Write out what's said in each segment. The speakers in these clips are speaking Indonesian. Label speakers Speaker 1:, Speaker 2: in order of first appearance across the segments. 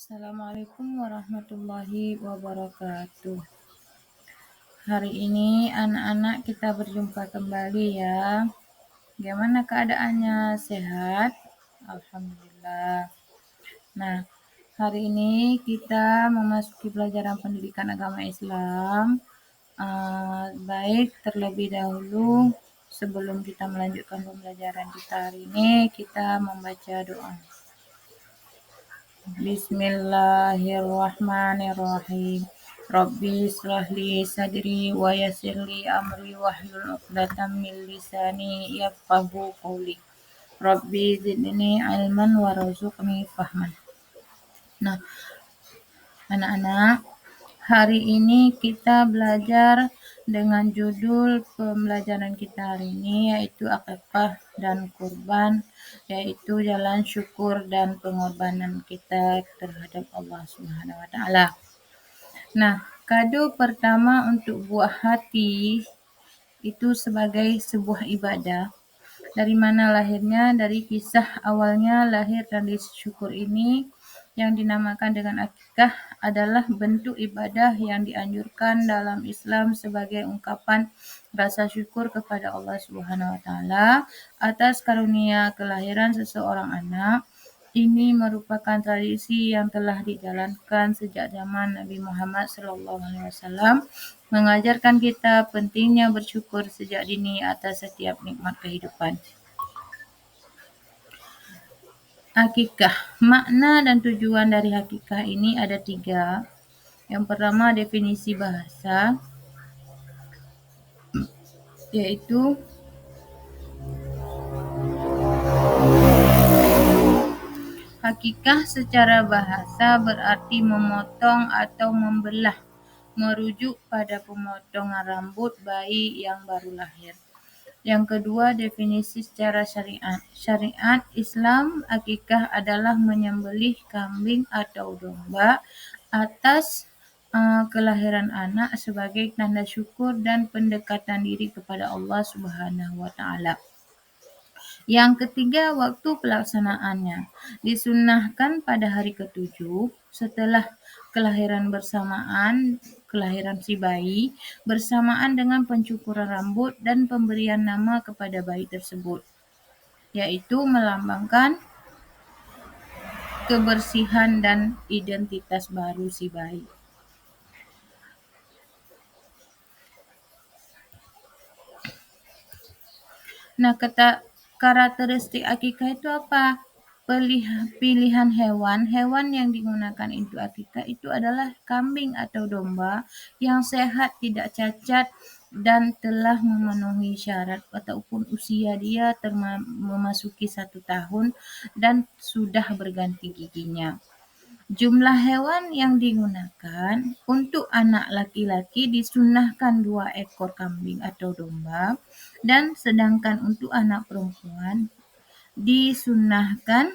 Speaker 1: Assalamualaikum warahmatullahi wabarakatuh. Hari ini anak-anak kita berjumpa kembali ya. Gimana keadaannya? Sehat? Alhamdulillah. Nah, hari ini kita memasuki pelajaran pendidikan agama Islam. Baik, terlebih dahulu sebelum kita melanjutkan pembelajaran kita hari ini, kita membaca doa. Bismillahirrahmanirrahim. Rabbi israh li sadri wa yassir li amri wahlul 'uqdatam min lisani yafqahu qawli. Rabbi zidni ilman warzuqni fahman. Nah, anak-anak, hari ini kita belajar dengan judul pembelajaran kita hari ini yaitu akikah dan kurban, yaitu jalan syukur dan pengorbanan kita terhadap Allah Subhanahu wa taala. Nah, kado pertama untuk buah hati itu sebagai sebuah ibadah. Dari mana lahirnya? Dari kisah awalnya lahir tradisi syukur ini yang dinamakan dengan akikah adalah bentuk ibadah yang dianjurkan dalam Islam sebagai ungkapan rasa syukur kepada Allah Subhanahu wa taala atas karunia kelahiran seseorang anak. Ini merupakan tradisi yang telah dijalankan sejak zaman Nabi Muhammad SAW, mengajarkan kita pentingnya bersyukur sejak dini atas setiap nikmat kehidupan. Akikah, makna dan tujuan dari akikah ini ada 3. Yang pertama definisi bahasa, yaitu akikah secara bahasa berarti memotong atau membelah, merujuk pada pemotongan rambut bayi yang baru lahir. Yang kedua, definisi secara syariat. Syariat Islam, akikah adalah menyembelih kambing atau domba atas kelahiran anak sebagai tanda syukur dan pendekatan diri kepada Allah Subhanahu wa taala. Yang ketiga, waktu pelaksanaannya. Disunnahkan pada hari ke-7 setelah kelahiran si bayi bersamaan dengan pencukuran rambut dan pemberian nama kepada bayi tersebut, yaitu melambangkan kebersihan dan identitas baru si bayi. Nah, karakteristik akikah itu apa? Pilihan hewan yang digunakan untuk akikah itu adalah kambing atau domba yang sehat, tidak cacat, dan telah memenuhi syarat ataupun usia dia memasuki 1 tahun dan sudah berganti giginya. Jumlah hewan yang digunakan untuk anak laki-laki disunnahkan 2 ekor kambing atau domba, dan sedangkan untuk anak perempuan disunnahkan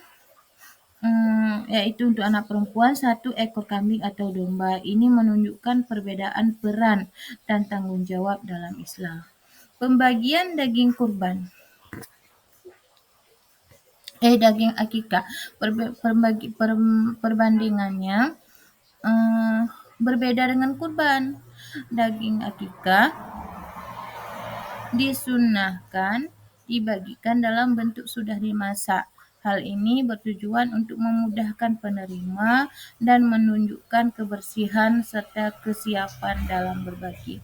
Speaker 1: yaitu untuk anak perempuan 1 ekor kambing atau domba. Ini menunjukkan perbedaan peran dan tanggung jawab dalam Islam. Pembagian daging kurban. Daging akikah. Perbandingannya berbeda dengan kurban. Daging akikah disunnahkan dibagikan dalam bentuk sudah dimasak. Hal ini bertujuan untuk memudahkan penerima dan menunjukkan kebersihan serta kesiapan dalam berbagi.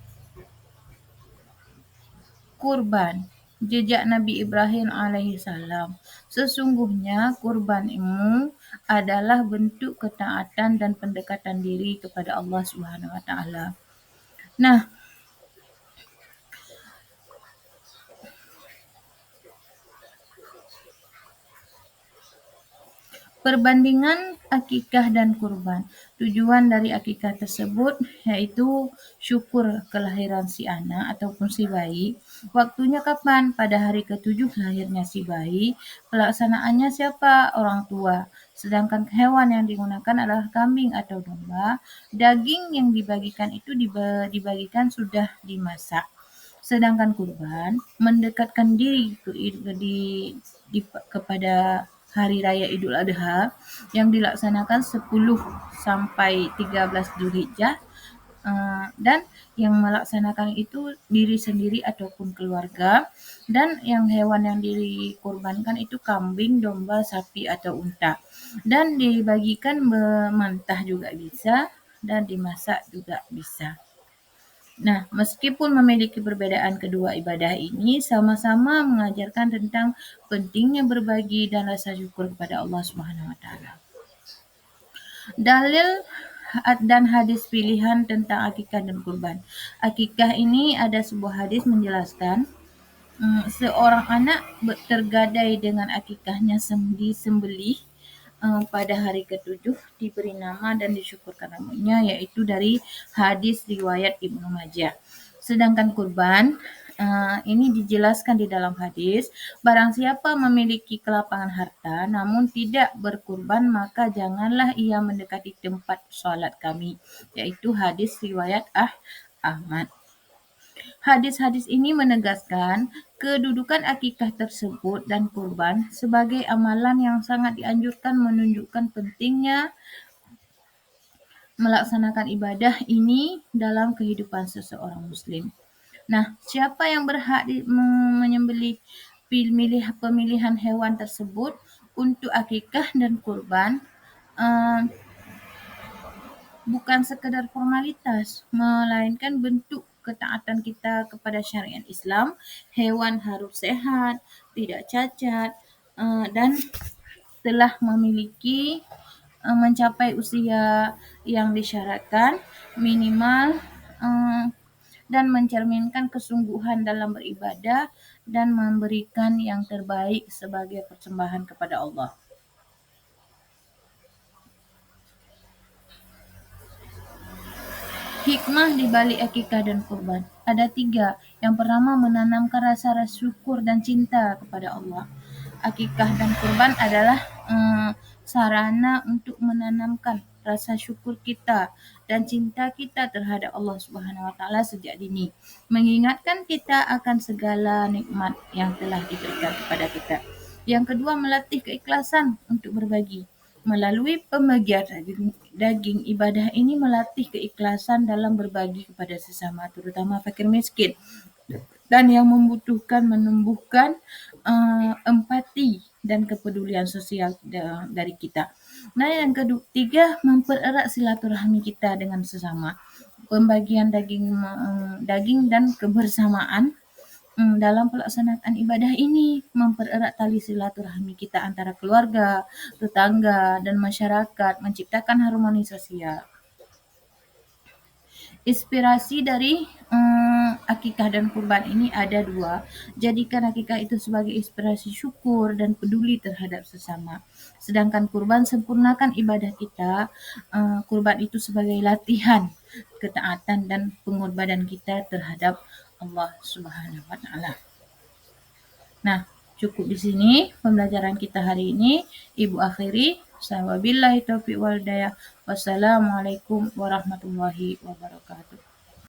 Speaker 1: Kurban, jejak Nabi Ibrahim alaihissalam. Sesungguhnya kurbanmu adalah bentuk ketaatan dan pendekatan diri kepada Allah Subhanahu wa taala. Nah, perbandingan akikah dan kurban. Tujuan dari akikah tersebut yaitu syukur kelahiran si anak ataupun si bayi. Waktunya kapan? Pada hari ke-7 lahirnya si bayi. Pelaksanaannya siapa? Orang tua. Sedangkan hewan yang digunakan adalah kambing atau domba. Daging yang dibagikan itu dibagikan sudah dimasak. Sedangkan kurban mendekatkan diri kepada Hari Raya Idul Adha yang dilaksanakan 10 sampai 13 Zulhijjah, dan yang melaksanakan itu diri sendiri ataupun keluarga, dan yang hewan yang dikorbankan itu kambing, domba, sapi atau unta, dan dibagikan mentah juga bisa dan dimasak juga bisa. Nah, meskipun memiliki perbedaan kedua ibadah ini sama-sama mengajarkan tentang pentingnya berbagi dan rasa syukur kepada Allah Subhanahu wa taala. Dalil dan hadis pilihan tentang akikah dan kurban. Akikah ini ada sebuah hadis menjelaskan seorang anak tergadai dengan akikahnya disembelih pada hari ketujuh, diberi nama dan disyukurkan namanya, yaitu dari hadis riwayat Ibnu Majah. Sedangkan kurban ini dijelaskan di dalam hadis, barang siapa memiliki kelapangan harta namun tidak berkurban, maka janganlah ia mendekati tempat sholat kami, yaitu hadis riwayat Ahmad. Hadis-hadis ini menegaskan kedudukan akikah tersebut dan kurban sebagai amalan yang sangat dianjurkan, menunjukkan pentingnya melaksanakan ibadah ini dalam kehidupan seseorang muslim. Nah, siapa yang berhak menyembelih pemilihan hewan tersebut untuk akikah dan kurban bukan sekedar formalitas, melainkan bentuk ketaatan kita kepada syariat Islam. Hewan harus sehat, tidak cacat, dan telah memiliki mencapai usia yang disyaratkan minimal, dan mencerminkan kesungguhan dalam beribadah dan memberikan yang terbaik sebagai persembahan kepada Allah. Hikmah di balik akikah dan kurban ada 3. Yang pertama, menanamkan rasa syukur dan cinta kepada Allah. Akikah dan kurban adalah sarana untuk menanamkan rasa syukur kita dan cinta kita terhadap Allah Subhanahu wa taala sejak dini. Mengingatkan kita akan segala nikmat yang telah diberikan kepada kita. Yang kedua, melatih keikhlasan untuk berbagi. Melalui pembagian daging, ibadah ini melatih keikhlasan dalam berbagi kepada sesama, terutama fakir miskin dan yang membutuhkan, menumbuhkan empati dan kepedulian sosial dari kita. Nah, yang ketiga, mempererat silaturahmi kita dengan sesama. Pembagian daging dan kebersamaan dalam pelaksanaan ibadah ini mempererat tali silaturahmi kita antara keluarga, tetangga, dan masyarakat, menciptakan harmoni sosial. Inspirasi dari akikah dan kurban ini ada 2. Jadikan akikah itu sebagai inspirasi syukur dan peduli terhadap sesama. Sedangkan kurban sempurnakan ibadah kita. Kurban itu sebagai latihan ketaatan dan pengorbanan kita terhadap Allah Subhanahu wa taala. Nah, cukup di sini pembelajaran kita hari ini. Ibu akhiri. Wabillahi taufiq wal hidayah. Wassalamualaikum warahmatullahi wabarakatuh.